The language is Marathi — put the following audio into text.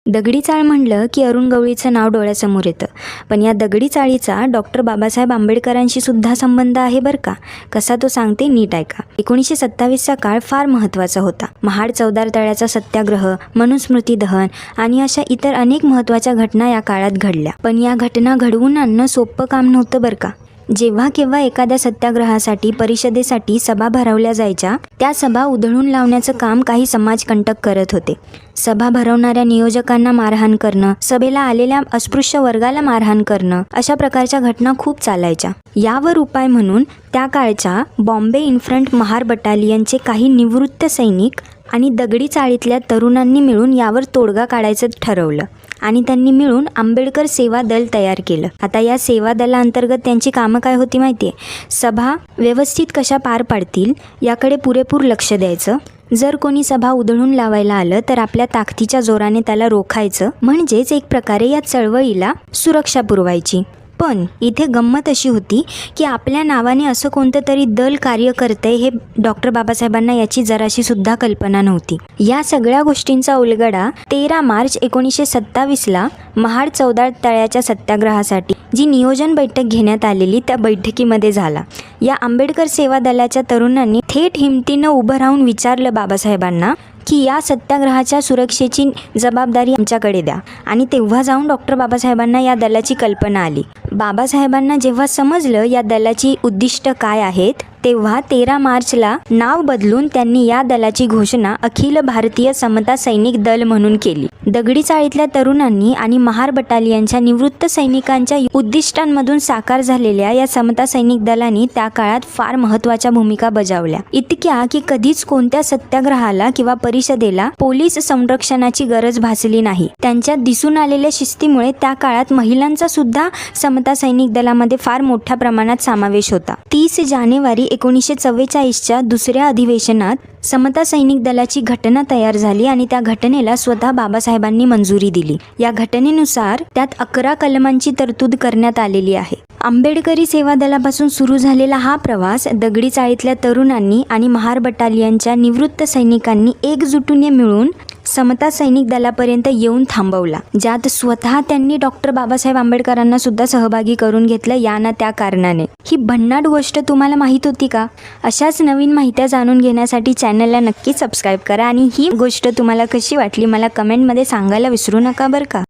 दगडी चाळ म्हणलं की अरुण गवळीचं नाव डोळ्यासमोर येतं. पण या दगडी चाळीचा डॉक्टर बाबासाहेब आंबेडकरांशी सुद्धा संबंध आहे बरं का. कसा तो सांगते, नीट ऐका. 1927चा काळ फार महत्त्वाचा होता. महाड चौदार तळ्याचा सत्याग्रह, मनुस्मृती दहन आणि अशा इतर अनेक महत्त्वाच्या घटना या काळात घडल्या. पण या घटना घडवून आणणं सोपं काम नव्हतं बरं का. जेव्हा केव्हा एखाद्या सत्याग्रहासाठी, परिषदेसाठी सभा भरवल्या जायच्या, त्या सभा उधळून लावण्याचं काम काही समाजकंटक करत होते. सभा भरवणाऱ्या नियोजकांना मारहाण करणं, सभेला आलेल्या अस्पृश्य वर्गाला मारहाण करणं, अशा प्रकारच्या घटना खूप चालायच्या. यावर उपाय म्हणून त्या काळच्या बॉम्बे इन्फ्रंट महार बटालियनचे काही निवृत्त सैनिक आणि दगडी चाळीतल्या तरुणांनी मिळून यावर तोडगा काढायचं ठरवलं आणि त्यांनी मिळून आंबेडकर सेवा दल तयार केलं. आता या सेवा दलाअंतर्गत त्यांची कामं काय होती माहिती आहे? सभा व्यवस्थित कशा पार पाडतील याकडे पुरेपूर लक्ष द्यायचं. जर कोणी सभा उधळून लावायला आलं तर आपल्या ताकदीच्या जोराने त्याला रोखायचं, म्हणजेच एक प्रकारे या चळवळीला सुरक्षा पुरवायची. पण इथे गंमत अशी होती की आपल्या नावाने असं कोणतं तरी दल कार्य करतंय हे डॉक्टर बाबासाहेबांना याची जराशी सुद्धा कल्पना नव्हती. या सगळ्या गोष्टींचा उलगडा 13 मार्च 1927ला महाड चौदार तळ्याच्या सत्याग्रहासाठी जी नियोजन बैठक घेण्यात आलेली त्या बैठकीमध्ये झाला. या आंबेडकर सेवा दलाच्या तरुणांनी थेट हिमतीनं उभं राहून विचारलं बाबासाहेबांना की या सत्याग्रहाच्या सुरक्षेची जबाबदारी आमच्याकडे द्या. आणि तेव्हा जाऊन डॉक्टर बाबासाहेबांना या दलाची कल्पना आली. बाबासाहेबांना जेव्हा समजलं या दलाची उद्दिष्ट काय आहेत, तेव्हा 13 मार्चला नाव बदलून त्यांनी या दलाची घोषणा अखिल भारतीय समता सैनिक दल म्हणून केली. दगडी चाळीतल्या तरुणांनी आणि महार बटालियनच्या निवृत्त सैनिकांच्या उद्दिष्टांमधून साकार झालेल्या या समता सैनिक दलांनी त्या काळात फार महत्त्वाच्या भूमिका बजावल्या. इतक्या की कधीच कोणत्या सत्याग्रहाला किंवा परिषदेला पोलीस संरक्षणाची गरज भासली नाही. त्यांच्यात दिसून आलेल्या शिस्तीमुळे त्या काळात महिलांचा सुद्धा समता सैनिक दलामध्ये फार मोठ्या प्रमाणात समावेश होता. 30 जानेवारी 1944च्या दुसऱ्या अधिवेशनात समता सैनिक दलाची घटना तयार झाली आणि त्या घटनेला स्वतः बाबासाहेबांनी मंजुरी दिली. या घटनेनुसार त्यात 11 कलमांची तरतूद करण्यात आलेली आहे. आंबेडकरी सेवा दलापासून सुरू झालेला हा प्रवास दगडी चाळीतल्या तरुणांनी आणि महार बटालियनच्या निवृत्त सैनिकांनी एकजुटीने मिळून समता सैनिक दलापर्यंत येऊन थांबवला, ज्यात स्वतः त्यांनी डॉक्टर बाबासाहेब आंबेडकरांना सुद्धा सहभागी करून घेतलं या ना त्या कारणाने. ही भन्नाट गोष्ट तुम्हाला माहीत होती का? अशाच नवीन माहित्या जाणून घेण्यासाठी चॅनलला नक्की सबस्क्राईब करा आणि ही गोष्ट तुम्हाला कशी वाटली मला कमेंटमध्ये सांगायला विसरू नका बरं का.